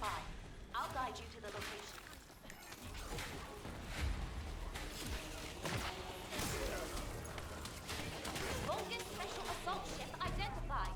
identified. I'll guide you to the location. Vulcan Special Assault Ship identified.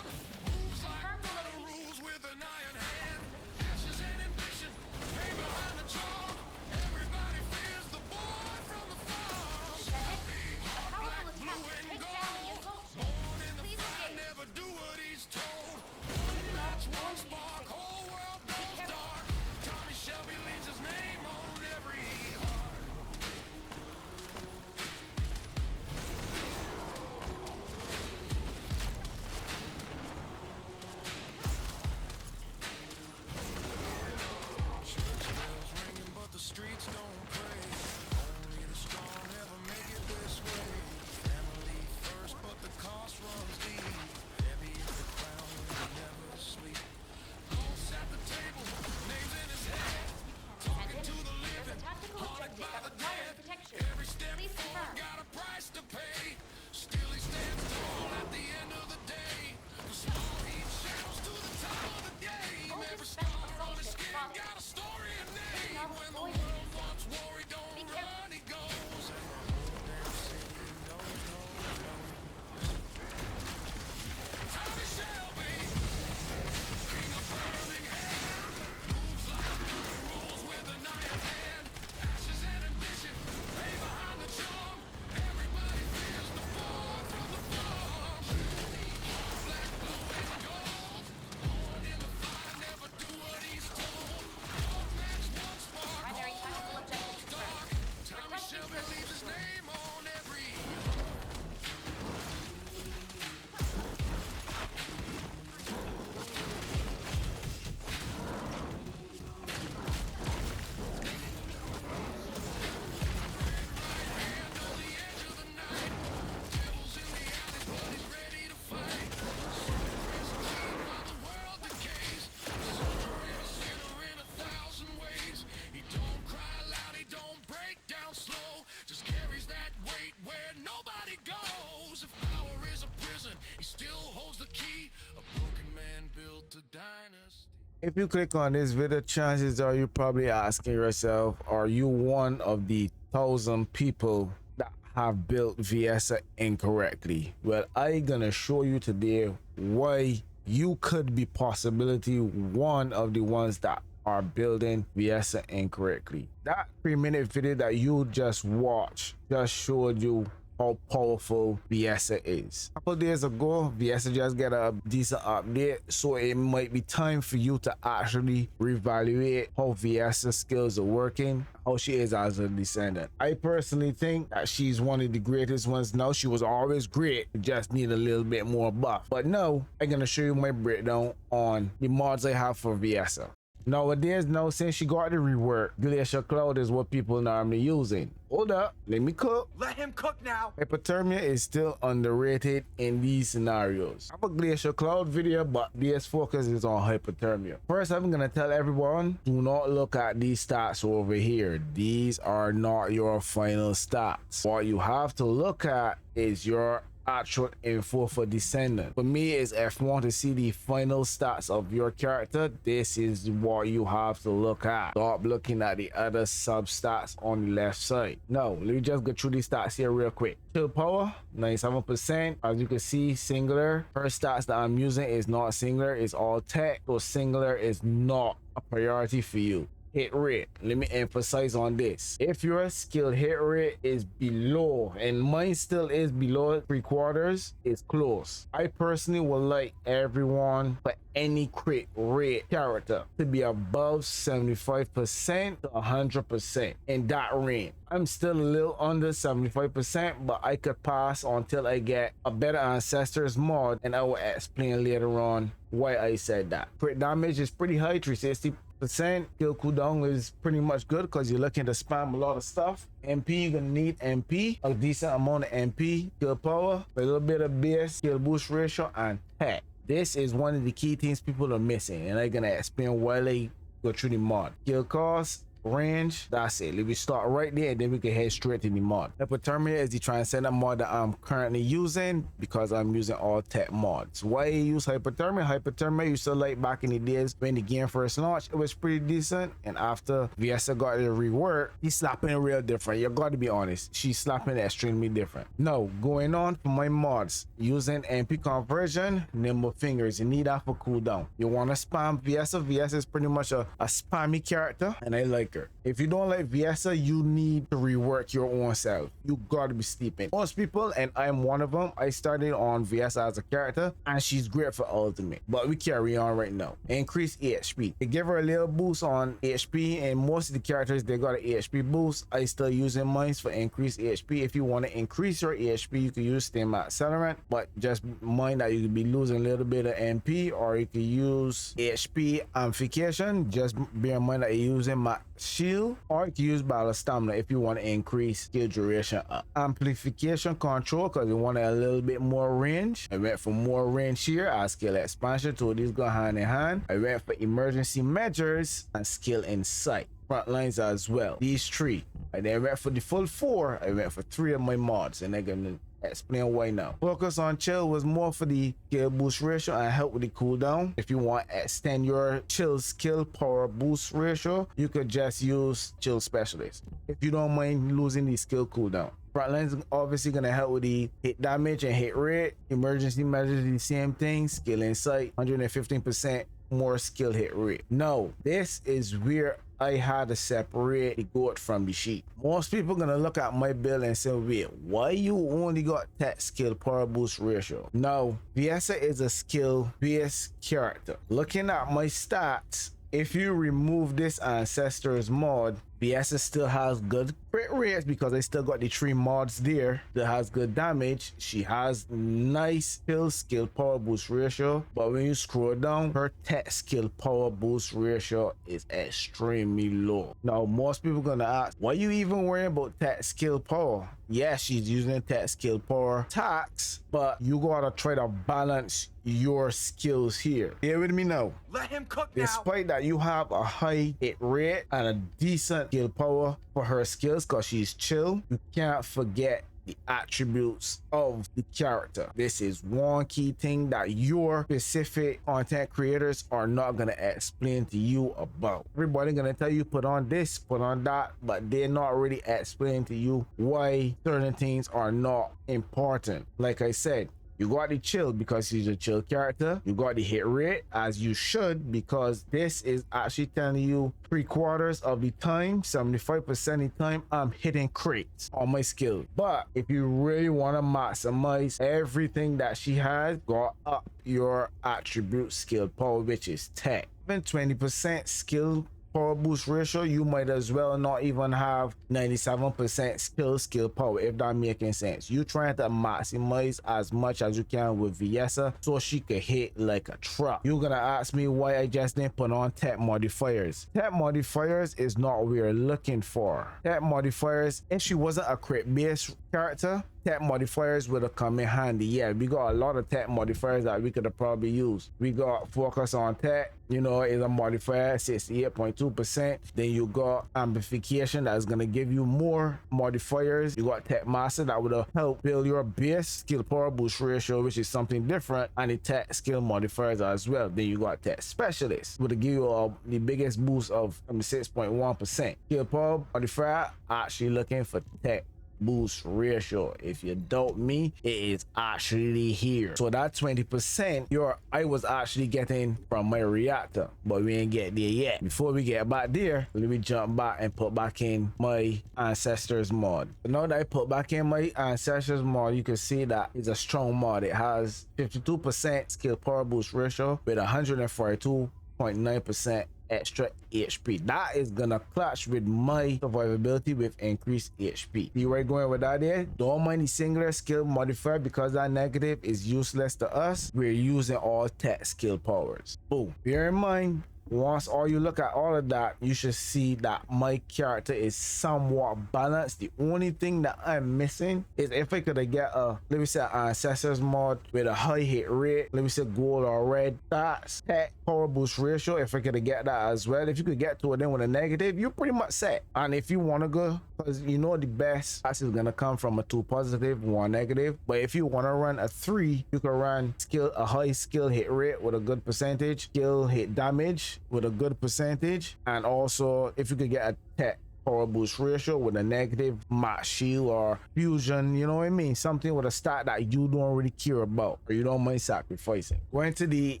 If you click on this video, chances are you're probably asking yourself, are you one of the 1,000 people that have built Viessa incorrectly? Well, I'm gonna show you today why you could be possibility one of the ones that are building Viessa incorrectly. That 3-minute video that you just watched just showed you how powerful Viessa is. A couple days ago, Viessa just got a decent update, so it might be time for you to actually reevaluate how Viessa's skills are working, how she is as a descendant. I personally think that she's one of the greatest ones now. She was always great, just need a little bit more buff. But now, I'm gonna show you my breakdown on the mods I have for Viessa. Nowadays, since she got the rework, Glacial Cloud is what people normally using. Hold up, let me cook. Let him cook now. Hypothermia is still underrated in these scenarios. I have a Glacial Cloud video, but this focus is on hypothermia. First, I'm gonna tell everyone, do not look at these stats over here. These are not your final stats. What you have to look at is your actual info for descendant. For me, is if you want to see the final stats of your character, this is what you have to look at. Stop looking at the other substats on the left side. Now let me just go through the stats here real quick. Chill power 97%. As you can see, singular, first stats that I'm using is not singular, it's all tech, so singular is not a priority for you. hit rate. Let me emphasize on this. If your skill hit rate is below, and mine still is below 3/4, it's close. I personally would like everyone for any crit rate character to be above 75% to 100% in that range. I'm still a little under 75%, but I could pass until I get a better ancestors mod, and I will explain later on why I said that. Crit damage is pretty high, 360%. Kill cooldown is pretty much good because you're looking to spam a lot of stuff. MP, you're gonna need MP, a decent amount of MP, kill power, a little bit of base, kill boost ratio, and tech. This is one of the key things people are missing, and I'm gonna explain why they go through the mod. Kill cost, range, that's it. Let me start right there and then we can head straight to the mod. Hypothermia is the transcendent mod that I'm currently using because I'm using all tech mods. Why you use hypothermia? Hypothermia used to like back in the days when the game first launched, it was pretty decent, and after Viessa got the rework, he's slapping real different. You gotta be honest, she's slapping extremely different. Now going on for my mods, using MP conversion, nimble fingers, you need that for cooldown. You want to spam Viessa. Viessa is pretty much a spammy character, and I like her. If you don't like Viessa, you need to rework your own self. You gotta be sleeping. Most people, and I'm one of them, I started on Viessa as a character, and she's great for ultimate, but we carry on right now. Increase HP. They give her a little boost on HP, and most of the characters, they got an HP boost. I still using mine for increased HP. If you want to increase your HP, you can use stem accelerant, but just mind that you could be losing a little bit of MP, or you could use HP amplification. Just bear in mind that you're using my shield, or you can use battle stamina if you want to increase skill duration up. Amplification control, because you want a little bit more range. I went for more range here as skill expansion, so these go hand in hand. I went for emergency measures and skill insight. Front lines as well, these three. I then went for the full 4. I went for 3 of my mods, and I'm gonna explain why now. Focus on chill was more for the skill boost ratio and help with the cooldown. If you want to extend your chill skill power boost ratio, you could just use chill specialist if you don't mind losing the skill cooldown. Frontline's obviously gonna help with the hit damage and hit rate. Emergency measures, the same thing. Skill insight, 115% more skill hit rate. No, this is where I had to separate the goat from the sheep. Most people gonna look at my build and say, wait, why you only got that skill power boost ratio? No, Viessa is a skill based character. Looking at my stats, if you remove this ancestors mod, Viessa still has good crit rates because I still got the 3 mods there that has good damage. She has nice skill power boost ratio, but when you scroll down, her tech skill power boost ratio is extremely low. Now most people gonna ask, why you even worrying about tech skill power? Yeah, she's using tech skill power tax, but you gotta try to balance your skills here. Here with me now. Let him cook now. Despite that you have a high hit rate and a decent skill power for her skills because she's chill, you can't forget the attributes of the character. This is one key thing that your specific content creators are not gonna explain to you about. Everybody gonna tell you put on this, put on that, but they're not really explaining to you why certain things are not important. Like I said, you got the chill because he's a chill character. You got the hit rate as you should, because this is actually telling you 3/4 of the time, 75% of the time, I'm hitting crits on my skill. But if you really want to maximize everything that she has, got up your attribute skill power, which is tech. Even 20% skill power boost ratio, you might as well not even have 97% skill power, if that making sense. You trying to maximize as much as you can with Viessa so she could hit like a truck. You're gonna ask me why I just didn't put on tech modifiers. Tech modifiers is not what we're looking for. Tech modifiers, if she wasn't a crit based character, tech modifiers would have come in handy. Yeah, we got a lot of tech modifiers that we could have probably used. We got focus on tech, you know, is a modifier, 68.2%. Then you got amplification, that's gonna give you more modifiers. You got tech master, that would have helped build your base skill power boost ratio, which is something different, and the tech skill modifiers as well. Then you got tech specialist, would give you the biggest boost of 6.1%. Skill power modifier, actually looking for tech boost ratio. If you doubt me, it is actually here. So that 20% I was actually getting from my reactor, but we ain't get there yet. Before we get back there, let me jump back and put back in my ancestors mod. So now that I put back in my ancestors mod, you can see that it's a strong mod. It has 52% skill power boost ratio with 142.9% extra HP. That is gonna clash with my survivability with increased HP. See where I'm going with that there? Don't mind the singular skill modifier because that negative is useless to us. We're using all tech skill powers. Boom. Bear in mind, once all you look at all of that, you should see that my character is somewhat balanced. The only thing that I'm missing is if I could get a, let me say, ancestors mod with a high hit rate, let me say gold or red, that's tech power boost ratio. If I could get that as well, if you could get to it then with a negative, you're pretty much set. And if you want to go, because you know the best class is gonna come from a 2 positive, 1 negative, but if you want to run a 3, you can run a high skill hit rate with a good percentage, skill hit damage with a good percentage, and also if you could get a tech power boost ratio with a negative max shield or fusion, you know what I mean, something with a stat that you don't really care about or you don't mind sacrificing. Going to the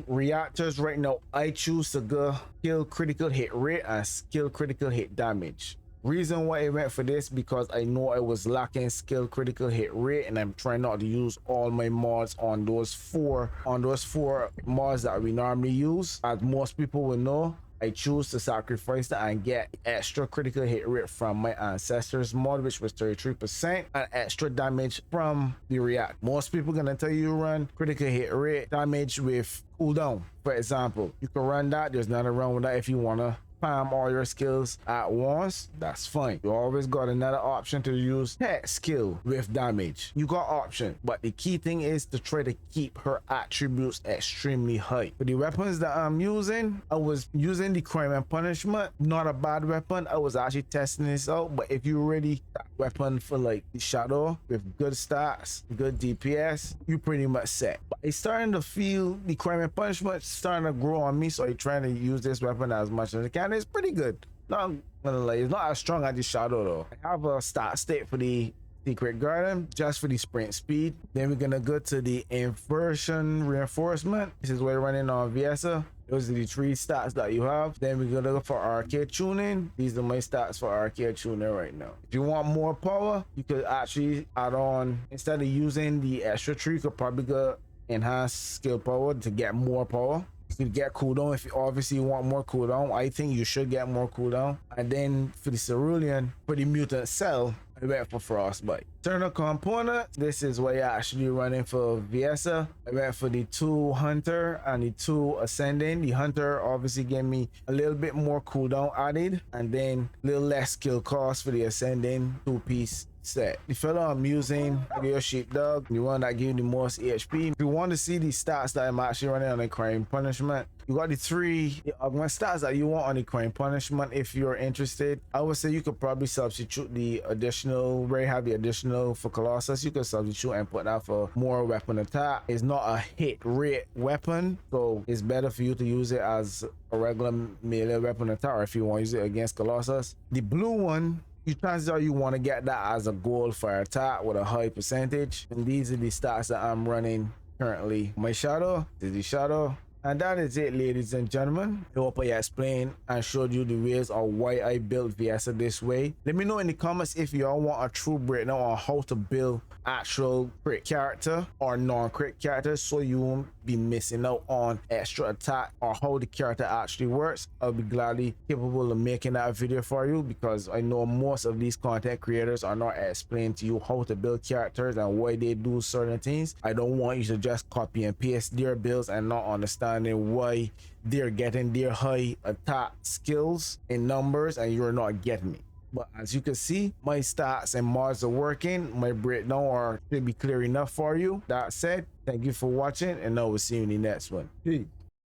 reactors right now, I choose to go skill critical hit rate and skill critical hit damage. Reason why I went for this, because I know I was lacking skill critical hit rate, and I'm trying not to use all my mods on those four mods that we normally use. As most people will know, I choose to sacrifice that and get extra critical hit rate from my ancestors mod, which was 33%, and extra damage from the react. Most people gonna tell you run critical hit rate damage with cooldown. For example, you can run that. There's nothing wrong with that. If you wanna spam all your skills at once, that's fine. You always got another option to use tech skill with damage. You got option, but the key thing is to try to keep her attributes extremely high. For the weapons that I'm using, I was using the crime and punishment. Not a bad weapon. I was actually testing this out, but if you're ready that weapon for like the shadow with good stats, good DPS, you pretty much set. But it's starting to feel the crime and punishment starting to grow on me, so I'm trying to use this weapon as much as I can. It's pretty good. Not gonna lie, it's not as strong as the shadow though. I have a start state for the secret garden just for the sprint speed. Then we're gonna go to the inversion reinforcement. This is what we're running on Viessa. Those are the 3 stats that you have. Then we're gonna go for arcade tuning. These are my stats for arcade tuning right now. If you want more power, you could actually add on, instead of using the extra 3, you could probably go enhance skill power to get more power. You could get cooldown if you obviously want more cooldown. I think you should get more cooldown. And then for the cerulean, for the mutant cell, I went for frostbite. External component, this is what you're actually running for Viessa. I went for the 2 hunter and the 2 ascending. The hunter obviously gave me a little bit more cooldown added, and then a little less skill cost for the ascending 2-piece set. The fellow I'm using, your sheepdog, the one that gives you the most HP. If you want to see the stats that I'm actually running on the crime punishment, you got the 3 augment stats that you want on the crime punishment. If you're interested, I would say you could probably substitute the additional, where you have the additional for Colossus, you could substitute and put that for more weapon attack. It's not a hit rate weapon, so it's better for you to use it as a regular melee weapon attack, or if you want to use it against Colossus. The blue one, chances are you want to get that as a gold for attack with a high percentage. And these are the stats that I'm running currently. My shadow, this is the shadow. And that is it, ladies and gentlemen. I hope I explained and showed you the ways of why I built Viessa this way. Let me know in the comments if y'all want a true breakdown on how to build actual crit character or non-crit character, so you won't be missing out on extra attack or how the character actually works. I'll be gladly capable of making that video for you, because I know most of these content creators are not explaining to you how to build characters and why they do certain things. I don't want you to just copy and paste their builds and not understanding why they're getting their high attack skills in numbers and you're not getting it. But as you can see, my stats and mods are working. My breakdown should be clear enough for you. That said, thank you for watching, and I will see you in the next one. Peace.